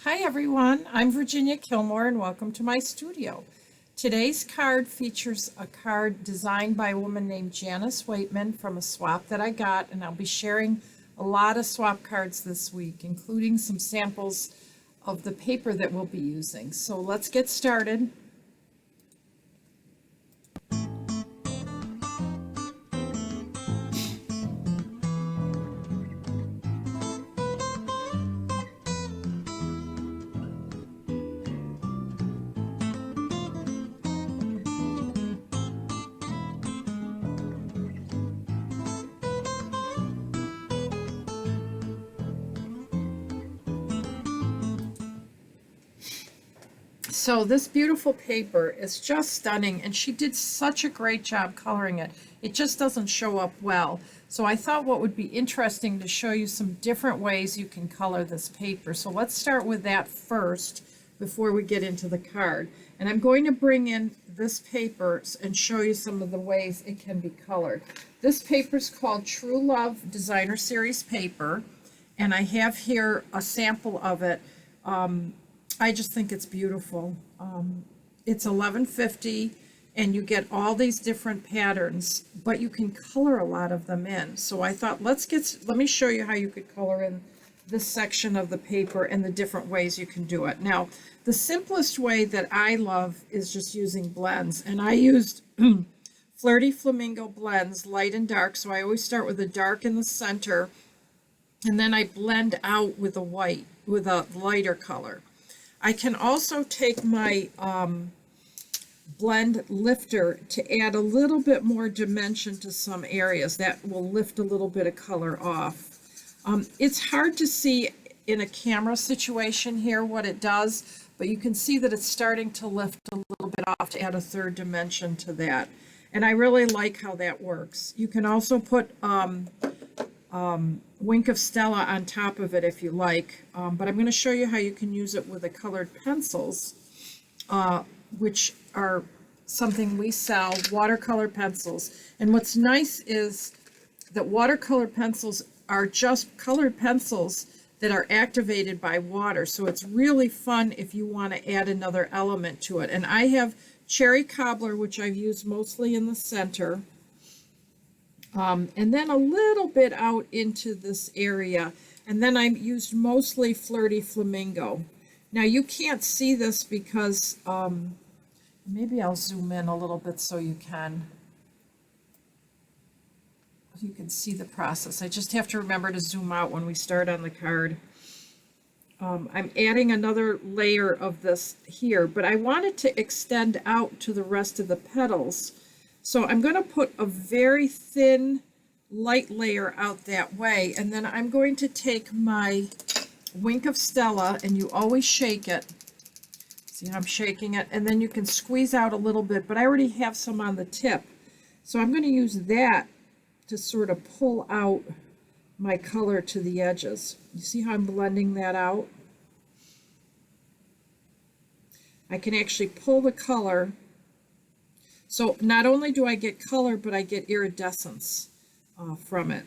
Hi everyone, I'm Virginia Killmore and welcome to my studio. Today's card features a card designed by a woman named Janice Waitman from a swap that I got, and I'll be sharing a lot of swap cards this week, including some samples of the paper that we'll be using. So let's get started. So this beautiful paper is just stunning, and she did such a great job coloring it. It just doesn't show up well. So I thought what would be interesting to show you some different ways you can color this paper. So let's start with that first before we get into the card. And I'm going to bring in this paper and show you some of the ways it can be colored. This paper is called True Love Designer Series paper, and I have here a sample of it. I just think it's beautiful. It's $11.50 and you get all these different patterns, but you can color a lot of them in. So I thought let me show you how you could color in this section of the paper and the different ways you can do it. Now, the simplest way that I love is just using blends, and I used Flirty Flamingo blends, light and dark. So I always start with a dark in the center, and then I blend out with a white, with a lighter color. I can also take my blend lifter to add a little bit more dimension to some areas. That will lift a little bit of color off. It's hard to see in a camera situation here what it does, but you can see that it's starting to lift a little bit off to add a third dimension to that. And I really like how that works. You can also put Wink of Stella on top of it if you like, but I'm going to show you how you can use it with the colored pencils, which are something we sell, watercolor pencils. And what's nice is that watercolor pencils are just colored pencils that are activated by water, so it's really fun if you want to add another element to it. And I have cherry cobbler, which I've used mostly in the center, and then a little bit out into this area, and then I used mostly Flirty Flamingo. Now you can't see this because maybe I'll zoom in a little bit so you can see the process. I just have to remember to zoom out when we start on the card. I'm adding another layer of this here, but I want it to extend out to the rest of the petals. So I'm going to put a very thin light layer out that way, and then I'm going to take my Wink of Stella, and you always shake it. See how I'm shaking it? And then you can squeeze out a little bit, but I already have some on the tip. So I'm going to use that to sort of pull out my color to the edges. You see how I'm blending that out? I can actually pull the color. So not only do I get color, but I get iridescence from it.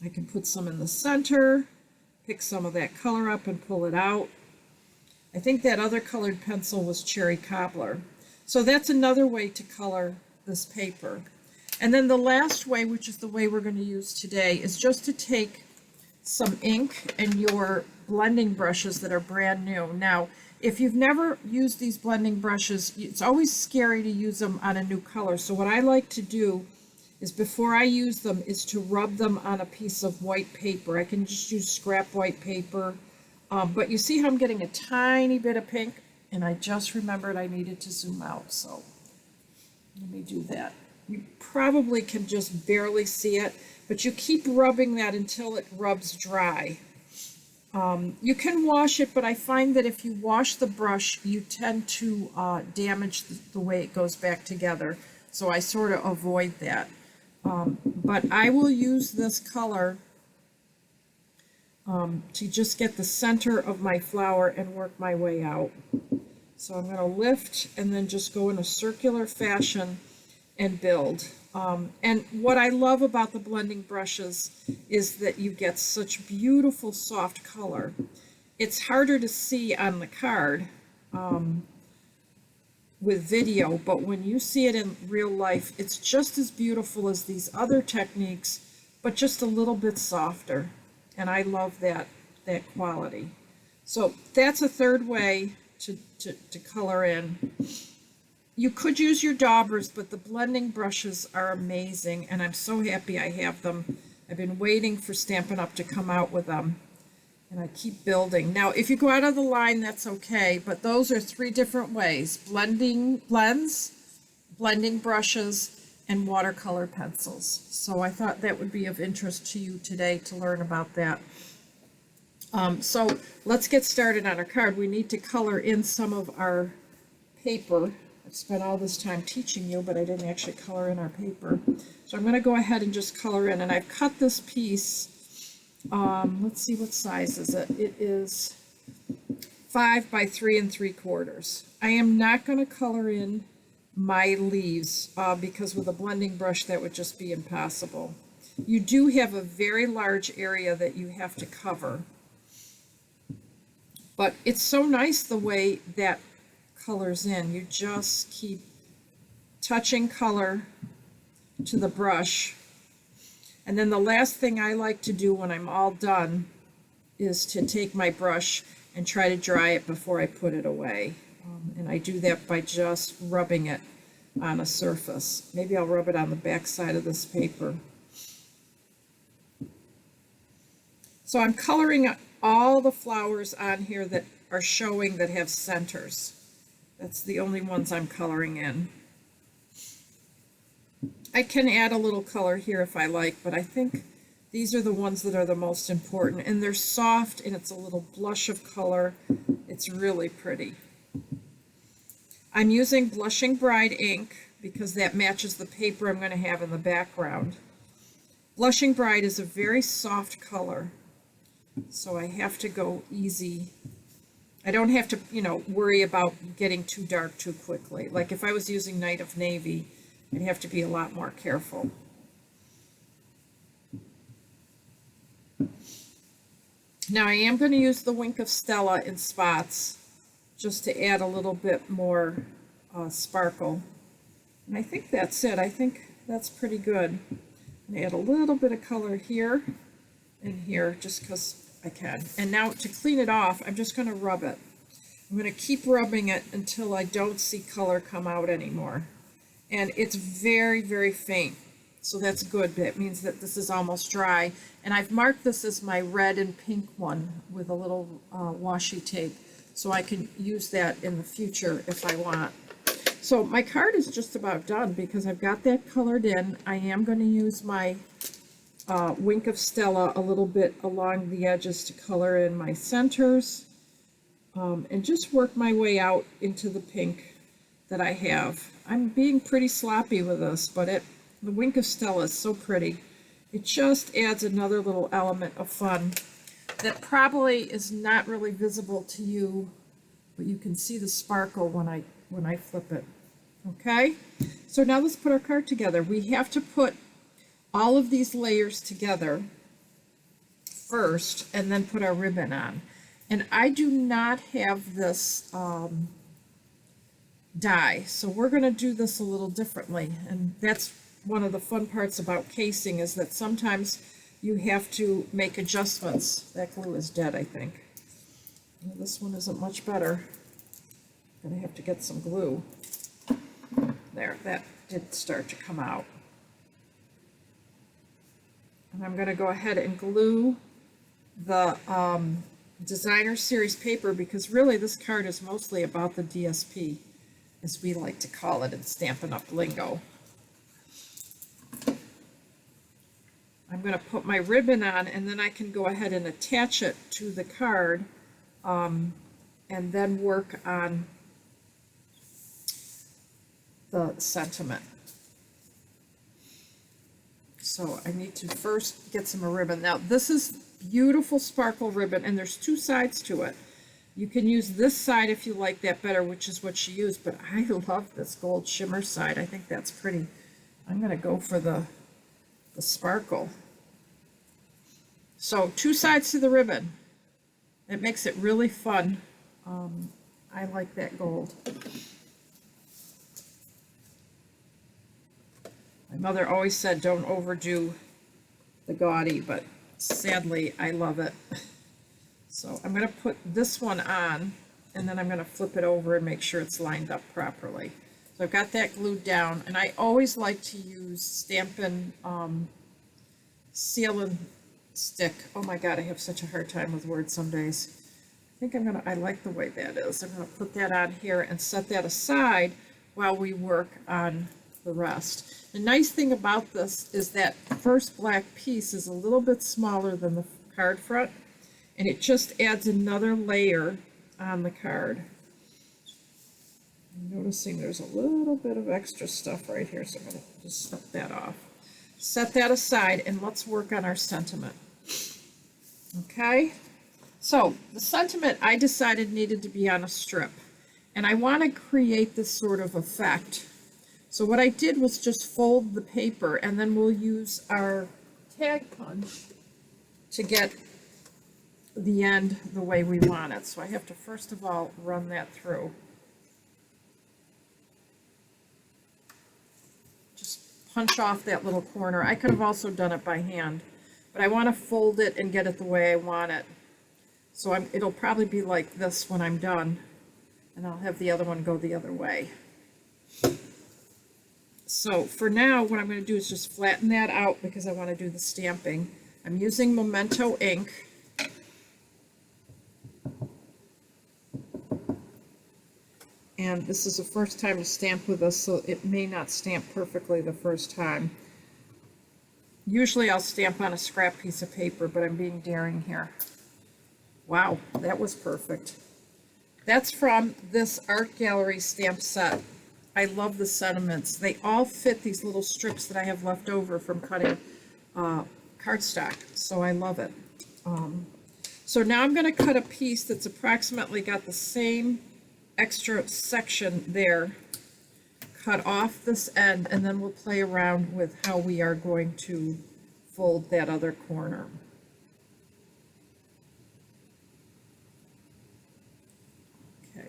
I can put some in the center, pick some of that color up and pull it out. I think that other colored pencil was cherry cobbler. So that's another way to color this paper. And then the last way, which is the way we're going to use today, is just to take some ink and your blending brushes that are brand new. Now, if you've never used these blending brushes, it's always scary to use them on a new color. So what I like to do is, before I use them, is to rub them on a piece of white paper. I can just use scrap white paper. But you see how I'm getting a tiny bit of pink? And I just remembered I needed to zoom out. So let me do that. You probably can just barely see it, but you keep rubbing that until it rubs dry. You can wash it, but I find that if you wash the brush, you tend to damage the way it goes back together. So I sort of avoid that. But I will use this color to just get the center of my flower and work my way out. So I'm going to lift and then just go in a circular fashion and build. And what I love about the blending brushes is that you get such beautiful soft color. it's harder to see on the card with video, but when you see it in real life, it's just as beautiful as these other techniques, but just a little bit softer. And I love that quality. So that's a third way to color in. You could use your daubers, but the blending brushes are amazing, and I'm so happy I have them. I've been waiting for Stampin' Up! To come out with them, and I keep building. Now, if you go out of the line, that's okay, but those are 3 different ways: blends, blending brushes, and watercolor pencils. So I thought that would be of interest to you today to learn about that. So let's get started on our card. We need to color in some of our paper. I've spent all this time teaching you, but I didn't actually color in our paper. So I'm going to go ahead and just color in. And I've cut this piece, let's see, what size is it? It is 5 by 3 3/4. I am not going to color in my leaves because with a blending brush that would just be impossible. You do have a very large area that you have to cover. But it's so nice the way that colors in. You just keep touching color to the brush. And then the last thing I like to do when I'm all done is to take my brush and try to dry it before I put it away. And I do that by just rubbing it on a surface. Maybe I'll rub it on the back side of this paper. So I'm coloring all the flowers on here that are showing that have centers. That's the only ones I'm coloring in. I can add a little color here if I like, but I think these are the ones that are the most important. And they're soft, and it's a little blush of color. It's really pretty. I'm using Blushing Bride ink because that matches the paper I'm going to have in the background. Blushing Bride is a very soft color, so I have to go easy. I don't have to, worry about getting too dark too quickly. Like if I was using Night of Navy, I'd have to be a lot more careful. Now I am going to use the Wink of Stella in spots just to add a little bit more sparkle. And I think that's it. I think that's pretty good. I'm add a little bit of color here and here just because I can. And now to clean it off, I'm just going to rub it. I'm going to keep rubbing it until I don't see color come out anymore. And it's very, very faint. So that's good. That means that this is almost dry. And I've marked this as my red and pink one with a little washi tape. So I can use that in the future if I want. So my card is just about done because I've got that colored in. I am going to use my Wink of Stella a little bit along the edges to color in my centers and just work my way out into the pink that I have. I'm being pretty sloppy with this, but the Wink of Stella is so pretty. It just adds another little element of fun that probably is not really visible to you, but you can see the sparkle when I flip it. Okay, so now let's put our card together. We have to put all of these layers together first and then put our ribbon on. And I do not have this die, so we're going to do this a little differently. And that's one of the fun parts about casing, is that sometimes you have to make adjustments. That glue is dead, I think. This one isn't much better. I'm going to have to get some glue. There, that did start to come out. And I'm going to go ahead and glue the Designer Series paper, because really this card is mostly about the DSP, as we like to call it in Stampin' Up! Lingo. I'm going to put my ribbon on, and then I can go ahead and attach it to the card and then work on the sentiment. So I need to first get some ribbon. Now this is beautiful sparkle ribbon, and there's two sides to it. You can use this side if you like that better, which is what she used, but I love this gold shimmer side. I think that's pretty. I'm going to go for the sparkle. So two sides to the ribbon. It makes it really fun. I like that gold. My mother always said don't overdo the gaudy, but sadly I love it. So I'm going to put this one on, and then I'm going to flip it over and make sure it's lined up properly. So I've got that glued down, and I always like to use Stampin' Seal and Stick. Oh my God, I have such a hard time with words some days. I like the way that is. I'm going to put that on here and set that aside while we work on the rest. The nice thing about this is that first black piece is a little bit smaller than the card front, and it just adds another layer on the card. I'm noticing there's a little bit of extra stuff right here, so I'm going to just set that off. Set that aside, and let's work on our sentiment. Okay? So the sentiment I decided needed to be on a strip, and I want to create this sort of effect. So what I did was just fold the paper, and then we'll use our tag punch to get the end the way we want it. So I have to first of all run that through. Just punch off that little corner. I could have also done it by hand, but I want to fold it and get it the way I want it. So it'll probably be like this when I'm done, and I'll have the other one go the other way. So for now, what I'm going to do is just flatten that out because I want to do the stamping. I'm using Memento ink. And this is the first time to stamp with us, so it may not stamp perfectly the first time. Usually I'll stamp on a scrap piece of paper, but I'm being daring here. Wow, that was perfect. That's from this art gallery stamp set. I love the sentiments. They all fit these little strips that I have left over from cutting cardstock, so I love it. So now I'm going to cut a piece that's approximately got the same extra section there. Cut off this end, and then we'll play around with how we are going to fold that other corner. Okay,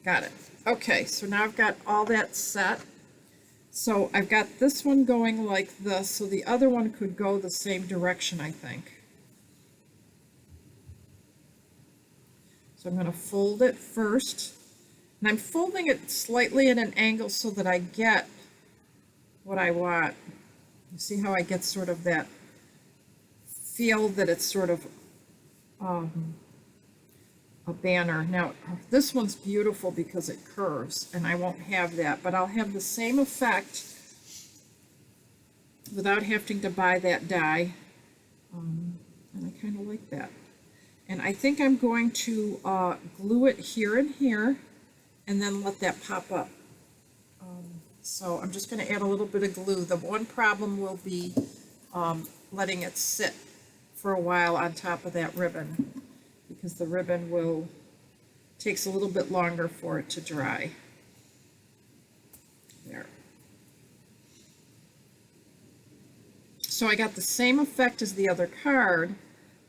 got it. Okay, so now I've got all that set. So I've got this one going like this, so the other one could go the same direction, I think. So I'm going to fold it first, and I'm folding it slightly at an angle so that I get what I want. You see how I get sort of that feel that it's sort of a banner. Now this one's beautiful because it curves, and I won't have that, but I'll have the same effect without having to buy that die, and I kind of like that. And I think I'm going to glue it here and here, and then let that pop up. So I'm just going to add a little bit of glue. The one problem will be letting it sit for a while on top of that ribbon, because the ribbon takes a little bit longer for it to dry. There. So I got the same effect as the other card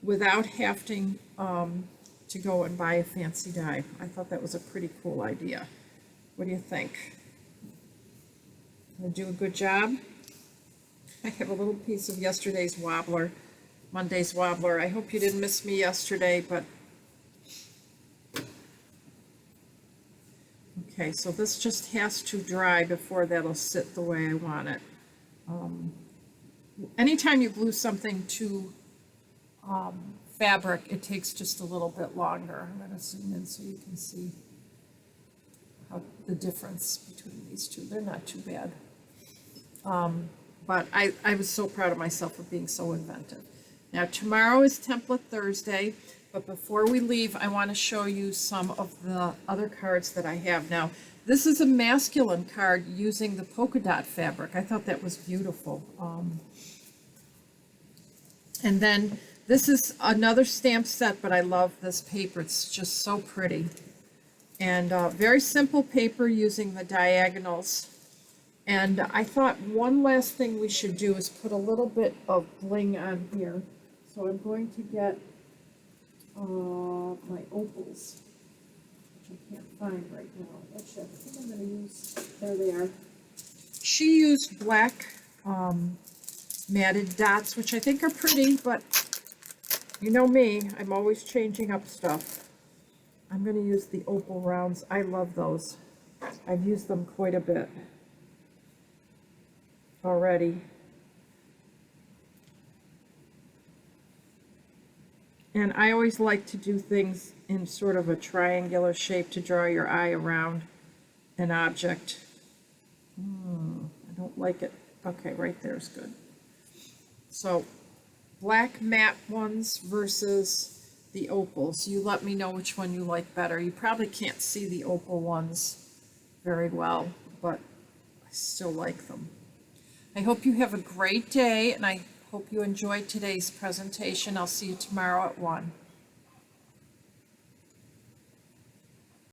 without having to go and buy a fancy die. I thought that was a pretty cool idea. What do you think? Did I do a good job? I have a little piece of yesterday's wobbler, Monday's wobbler. I hope you didn't miss me yesterday, but okay, so this just has to dry before that'll sit the way I want it. Anytime you glue something to fabric, it takes just a little bit longer. I'm going to zoom in so you can see how the difference between these two. They're not too bad. But I was so proud of myself for being so inventive. Now tomorrow is Template Thursday, but before we leave, I want to show you some of the other cards that I have. Now, this is a masculine card using the polka dot fabric. I thought that was beautiful. And then this is another stamp set, but I love this paper. It's just so pretty. And very simple paper using the diagonals. And I thought one last thing we should do is put a little bit of bling on here. So I'm going to get my opals, which I can't find right now. Actually, I think I'm going to use, there they are. She used black matted dots, which I think are pretty, but you know me, I'm always changing up stuff. I'm going to use the opal rounds. I love those. I've used them quite a bit already. And I always like to do things in sort of a triangular shape to draw your eye around an object. I don't like it. Okay, right there is good. So, black matte ones versus the opals. You let me know which one you like better. You probably can't see the opal ones very well, but I still like them. I hope you have a great day, and I hope you enjoyed today's presentation. I'll see you tomorrow at 1.